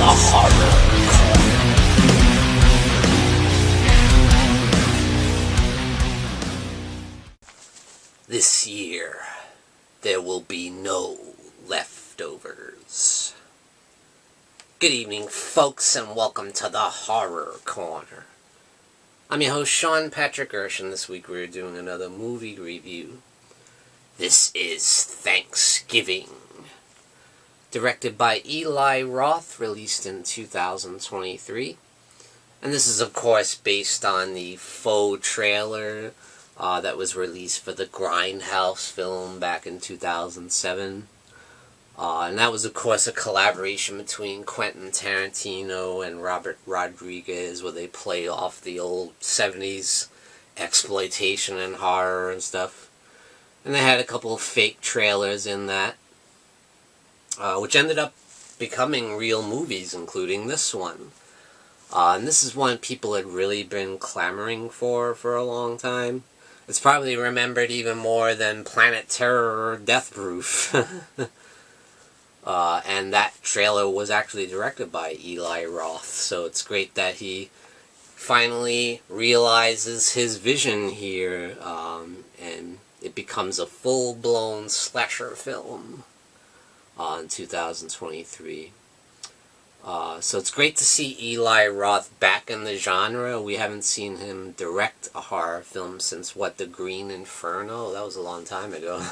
the horror corner. This year, there will be no leftovers. Good evening, folks, and welcome to the Horror Corner. I'm your host, Sean Patrick Erschen. This week we're doing another movie review. This is Thanksgiving. Directed by Eli Roth, released in 2023. And this is, of course, based on the faux trailer that was released for the Grindhouse film back in 2007. And that was, of course, a collaboration between Quentin Tarantino and Robert Rodriguez, where they play off the old 70s exploitation and horror and stuff. And they had a couple of fake trailers in that, which ended up becoming real movies, including this one. And this is one people had really been clamoring for a long time. It's probably remembered even more than Planet Terror or Death Proof. And that trailer was actually directed by Eli Roth, so it's great that he finally realizes his vision here, and it becomes a full-blown slasher film in 2023. So it's great to see Eli Roth back in the genre. We haven't seen him direct a horror film since, The Green Inferno? That was a long time ago.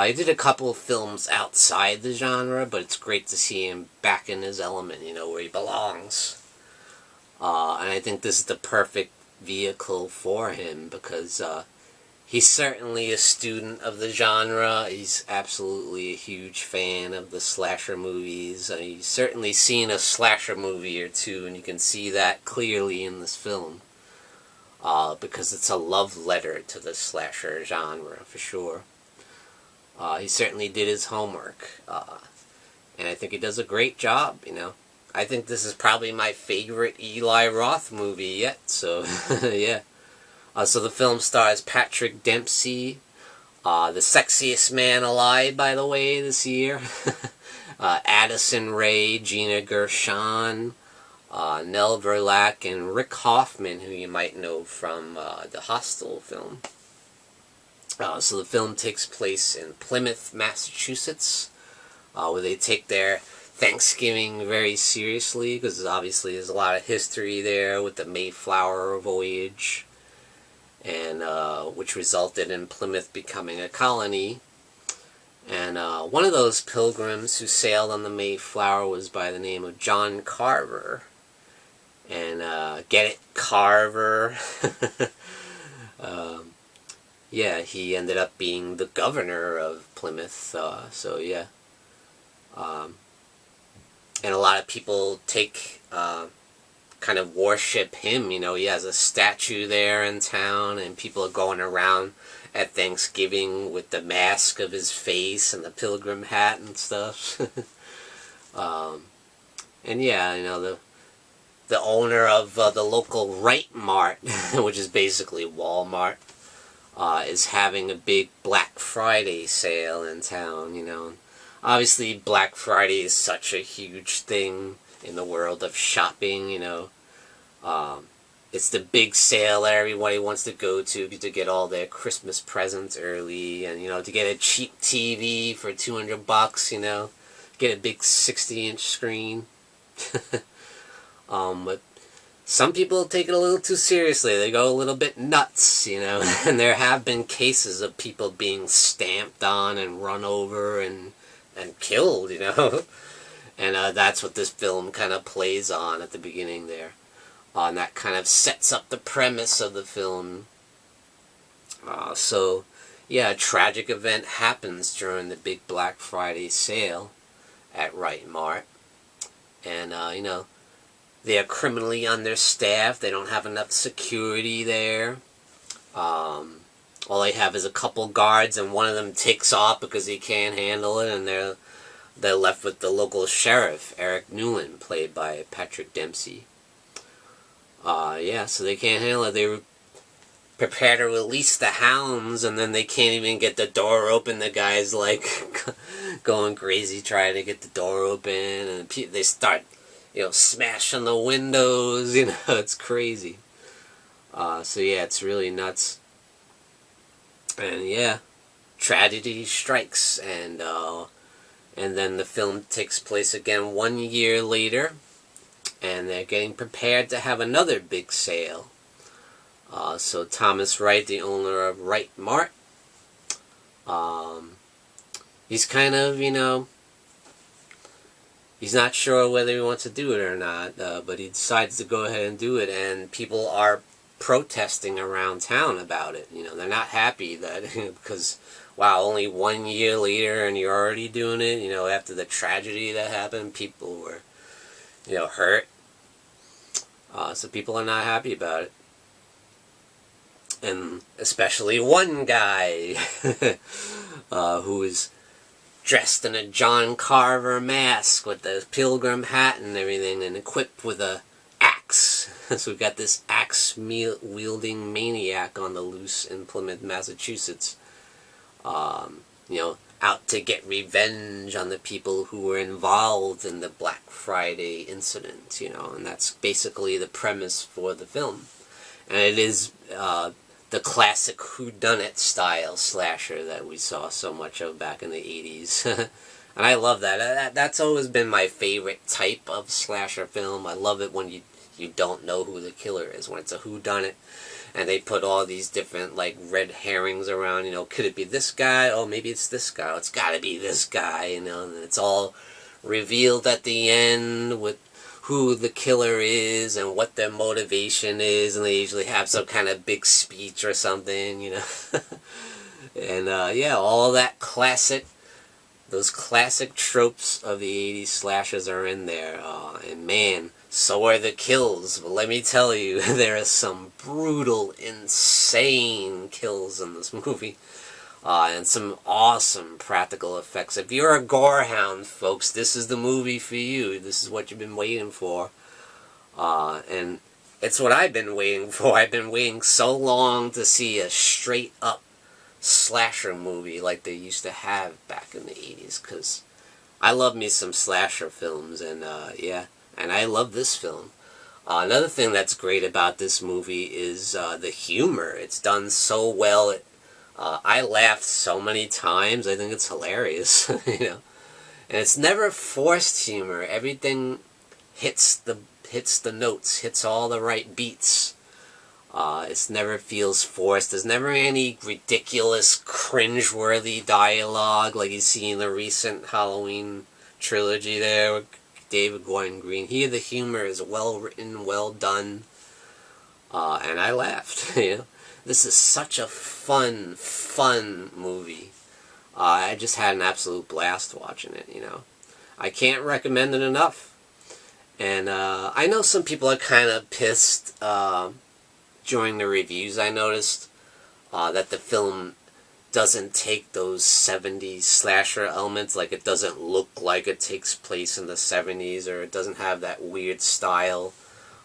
He did a couple of films outside the genre, but it's great to see him back in his element, where he belongs. And I think this is the perfect vehicle for him, because he's certainly a student of the genre. He's absolutely a huge fan of the slasher movies. He's certainly seen a slasher movie or two, and you can see that clearly in this film. Because it's a love letter to the slasher genre, for sure. He certainly did his homework, and I think he does a great job, I think this is probably my favorite Eli Roth movie yet, so, yeah. So the film stars Patrick Dempsey, the sexiest man alive, by the way, this year. Addison Rae, Gina, Gershon, Nell Verlaque, and Rick Hoffman, who you might know from the Hostel film. So the film takes place in Plymouth, Massachusetts, where they take their Thanksgiving very seriously, because obviously there's a lot of history there with the Mayflower voyage, and which resulted in Plymouth becoming a colony. And one of those pilgrims who sailed on the Mayflower was by the name of John Carver. And get it, Carver? Yeah, he ended up being the governor of Plymouth, so yeah. And a lot of people kind of worship him, he has a statue there in town, and people are going around at Thanksgiving with the mask of his face and the pilgrim hat and stuff. And yeah, the owner of the local Right Mart, which is basically Walmart, is having a big Black Friday sale in town, Obviously, Black Friday is such a huge thing in the world of shopping, It's the big sale that everybody wants to go to get all their Christmas presents early, and, to get a cheap TV for $200, get a big 60-inch screen. But some people take it a little too seriously. They go a little bit nuts, and there have been cases of people being stamped on and run over and killed, And that's what this film kind of plays on at the beginning there. And that kind of sets up the premise of the film. So, yeah, a tragic event happens during the big Black Friday sale at Right Mart. And, they're criminally understaffed. They don't have enough security there. All they have is a couple guards, and one of them takes off because he can't handle it, and they're left with the local sheriff, Eric Newland, played by Patrick Dempsey. Yeah, so they can't handle it. They prepare to release the hounds, and then they can't even get the door open. The guy's like going crazy trying to get the door open, and they start, smashing the windows. It's crazy. So yeah, it's really nuts. And yeah, tragedy strikes, and then the film takes place again 1 year later, and they're getting prepared to have another big sale. So Thomas Wright, the owner of Wright Mart, he's kind of, he's not sure whether he wants to do it or not, but he decides to go ahead and do it, and people are protesting around town about it. They're not happy that because, wow, only 1 year later and you're already doing it. After the tragedy that happened, people were, hurt. So people are not happy about it. And especially one guy who is dressed in a John Carver mask with the pilgrim hat and everything, and equipped with a axe. So we've got this axe-wielding maniac on the loose in Plymouth, Massachusetts. Out to get revenge on the people who were involved in the Black Friday incident, and that's basically the premise for the film. And it is the classic whodunit style slasher that we saw so much of back in the 80s. And I love that. That's always been my favorite type of slasher film. I love it when you don't know who the killer is, when it's a whodunit. And they put all these different, red herrings around, could it be this guy? Oh, maybe it's this guy. Oh, it's got to be this guy, and it's all revealed at the end with who the killer is and what their motivation is, and they usually have some kind of big speech or something, And, all that those classic tropes of the 80s slashers are in there, and man, so are the kills. But let me tell you, there are some brutal, insane kills in this movie. And some awesome practical effects. If you're a gorehound, folks, this is the movie for you. This is what you've been waiting for. And it's what I've been waiting for. I've been waiting so long to see a straight-up slasher movie like they used to have back in the 80s. Because I love me some slasher films, and and I love this film. Another thing that's great about this movie is the humor. It's done so well. I laughed so many times. I think it's hilarious, And it's never forced humor. Everything hits the notes, hits all the right beats. It never feels forced. There's never any ridiculous, cringe-worthy dialogue like you see in the recent Halloween trilogy there with David Gordon Green. Here the humor is well written, well done, and I laughed, This is such a fun movie. I just had an absolute blast watching it, I can't recommend it enough. And I know some people are kind of pissed during the reviews. I noticed that the film doesn't take those 70s slasher elements, like it doesn't look like it takes place in the 70s, or it doesn't have that weird style.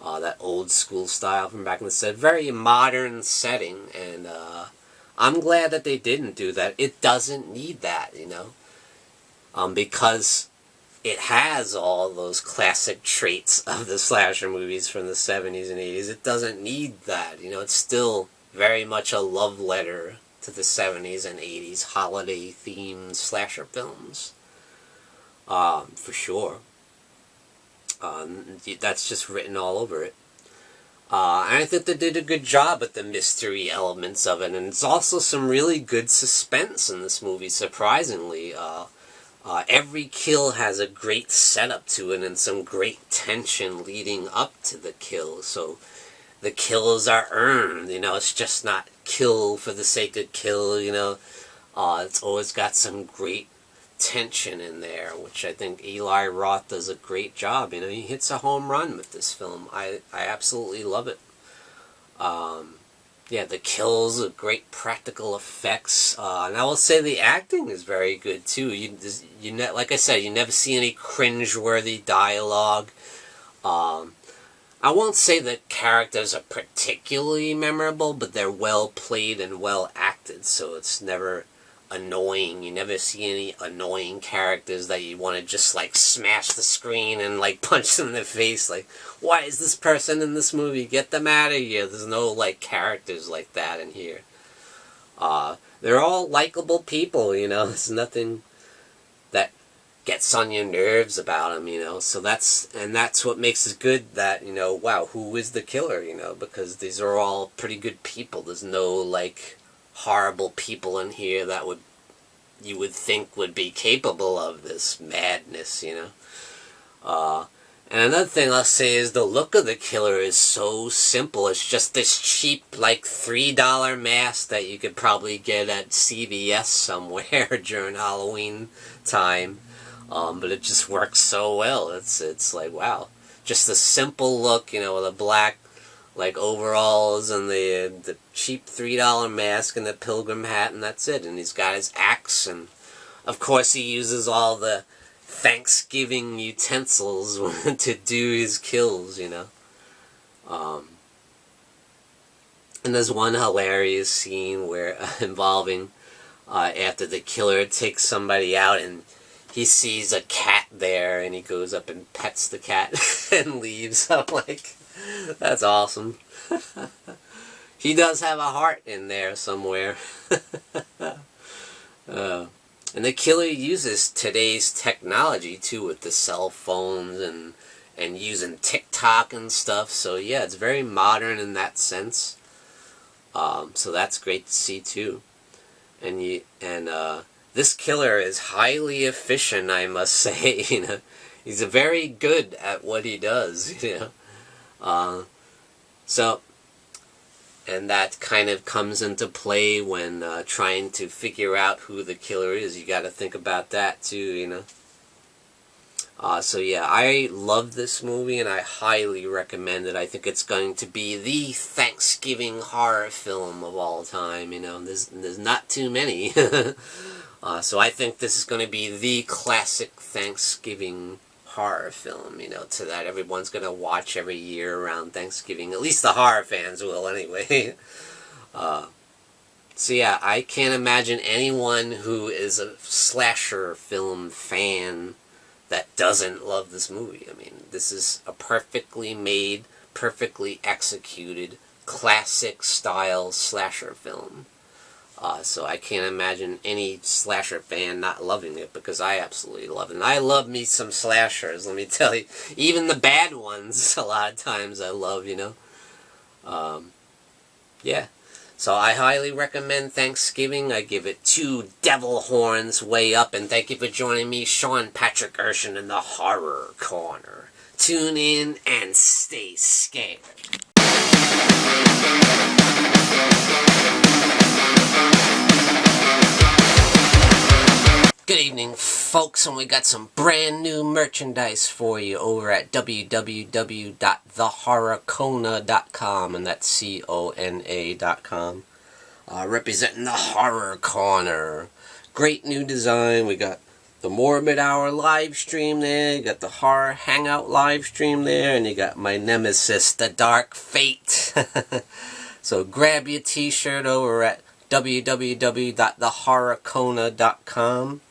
That old school style from back in the set. Very modern setting, and I'm glad that they didn't do that. It doesn't need that, because it has all those classic traits of the slasher movies from the 70s and 80s. It doesn't need that, It's still very much a love letter to the 70s and 80s holiday-themed slasher films. For sure. That's just written all over it. And I think they did a good job with the mystery elements of it, and it's also some really good suspense in this movie, surprisingly. Every kill has a great setup to it and some great tension leading up to the kill, so the kills are earned, it's just not kill for the sake of kill, it's always got some great tension in there, which I think Eli Roth does a great job. He hits a home run with this film. I absolutely love it. The kills are great practical effects, and I will say the acting is very good too. Like I said, you never see any cringe-worthy dialogue. I won't say the characters are particularly memorable, but they're well played and well acted, so it's never annoying. You never see any annoying characters that you want to just, like, smash the screen and, like, punch them in the face. Like, why is this person in this movie? Get them out of here. There's no, like, characters like that in here. They're all likable people, you know. There's nothing that gets on your nerves about them, you know. So that's what makes it good, that, you know, wow, who is the killer, you know, because these are all pretty good people. There's no, like, horrible people in here that you would think would be capable of this madness, you know. And another thing I'll say is the look of the killer is so simple. It's just this cheap, like, $3 mask that you could probably get at CVS somewhere during Halloween time. But it just works so well. It's like, wow. Just a simple look, you know, with a black, like, overalls and the cheap $3 mask and the pilgrim hat, and that's it. And he's got his axe, and of course he uses all the Thanksgiving utensils to do his kills, you know. And there's one hilarious scene where involving after the killer takes somebody out, and he sees a cat there, and he goes up and pets the cat and leaves. I'm like, that's awesome. He does have a heart in there somewhere. And the killer uses today's technology, too, with the cell phones and using TikTok and stuff. So, yeah, it's very modern in that sense. So that's great to see, too. And this killer is highly efficient, I must say. You know, he's very good at what he does, you know. And that kind of comes into play when trying to figure out who the killer is. You got to think about that too, you know. So yeah, I love this movie and I highly recommend it. I think it's going to be the Thanksgiving horror film of all time. You know, there's not too many. So I think this is going to be the classic Thanksgiving horror film, you know, to that everyone's going to watch every year around Thanksgiving. At least the horror fans will, anyway. So yeah, I can't imagine anyone who is a slasher film fan that doesn't love this movie. I mean, this is a perfectly made, perfectly executed, classic style slasher film. So I can't imagine any slasher fan not loving it, because I absolutely love it. And I love me some slashers, let me tell you. Even the bad ones, a lot of times I love, you know. Yeah. So I highly recommend Thanksgiving. I give it 2 devil horns way up. And thank you for joining me, Sean Patrick Erschen, in the Horror Corner. Tune in and stay scared. Good evening, folks, and we got some brand new merchandise for you over at www.thehorrorcona.com, and that's CONA.com. Representing the Horror Corner. Great new design. We got the Morbid Hour live stream there, you got the Horror Hangout live stream there, and you got my nemesis, the Dark Fate. So grab your t-shirt over at www.thehorrorcona.com.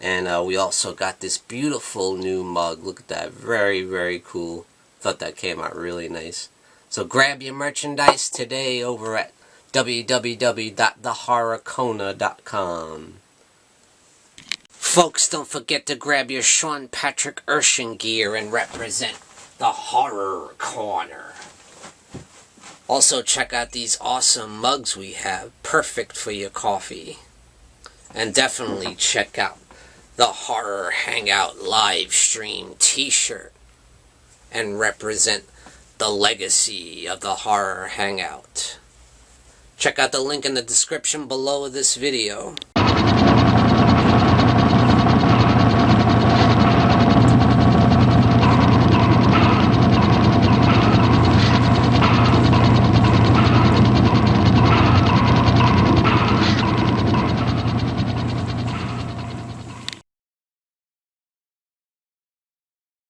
And we also got this beautiful new mug. Look at that. Very, very cool. Thought that came out really nice. So grab your merchandise today over at www.thehorrorcona.com. Folks, don't forget to grab your Sean Patrick Erschen gear and represent the Horror Corner. Also, check out these awesome mugs we have. Perfect for your coffee. And definitely check out the Horror Hangout live stream t-shirt and represent the legacy of the Horror Hangout. Check out the link in the description below this video.